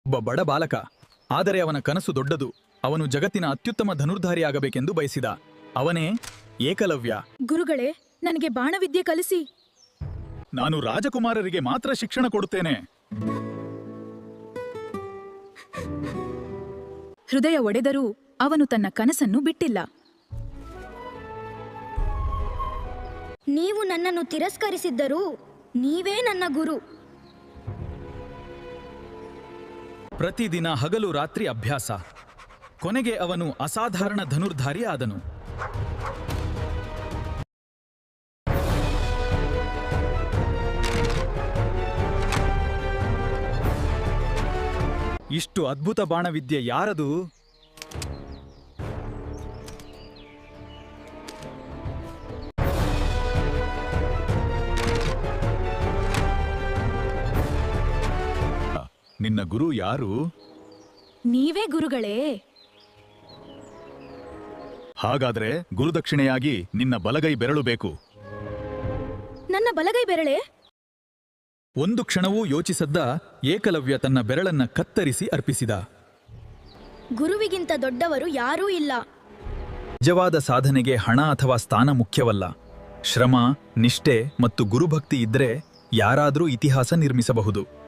ಒಬ್ಬ ಬಡ ಬಾಲಕ. ಆದರೆ ಅವನ ಕನಸು ದೊಡ್ಡದು. ಅವನು ಜಗತ್ತಿನ ಅತ್ಯುತ್ತಮ ಧನುರ್ಧಾರಿಯಾಗಬೇಕೆಂದು ಬಯಸಿದ. ಅವನೇ ಏಕಲವ್ಯ. ಗುರುಗಳೇ, ನನಗೆ ಬಾಣವಿದ್ಯೆ ಕಲಿಸಿ. ನಾನು ರಾಜಕುಮಾರರಿಗೆ ಮಾತ್ರ ಶಿಕ್ಷಣ ಕೊಡುತ್ತೇನೆ. ಹೃದಯ ಒಡೆದರೂ ಅವನು ತನ್ನ ಕನಸನ್ನು ಬಿಟ್ಟಿಲ್ಲ. ನೀವು ನನ್ನನ್ನು ತಿರಸ್ಕರಿಸಿದ್ದರೂ ನೀವೇ ನನ್ನ ಗುರು. ಪ್ರತಿದಿನ ಹಗಲು ರಾತ್ರಿ ಅಭ್ಯಾಸ. ಕೊನೆಗೆ ಅವನು ಅಸಾಧಾರಣ ಧನುರ್ಧಾರಿ ಆದನು. ಇಷ್ಟು ಅದ್ಭುತ ಬಾಣವಿದ್ಯೆ ಯಾರದು? ನಿನ್ನ ಗುರು ಯಾರು? ನೀವೇ ಗುರುಗಳೇ. ಹಾಗಾದ್ರೆ ಗುರುದಕ್ಷಿಣೆಯಾಗಿ ನಿನ್ನ ಬಲಗೈ ಬೆರಳು ಬೇಕು. ನನ್ನ ಬಲಗೈ ಬೆರಳೆ? ಒಂದು ಕ್ಷಣವೂ ಯೋಚಿಸದ್ದ ಏಕಲವ್ಯ ತನ್ನ ಬೆರಳನ್ನ ಕತ್ತರಿಸಿ ಅರ್ಪಿಸಿದ. ಗುರುವಿಗಿಂತ ದೊಡ್ಡವರು ಯಾರೂ ಇಲ್ಲ. ನಿಜವಾದ ಸಾಧನೆಗೆ ಹಣ ಅಥವಾ ಸ್ಥಾನ ಮುಖ್ಯವಲ್ಲ. ಶ್ರಮ, ನಿಷ್ಠೆ ಮತ್ತು ಗುರುಭಕ್ತಿ ಇದ್ರೆ ಯಾರಾದರೂ ಇತಿಹಾಸ ನಿರ್ಮಿಸಬಹುದು.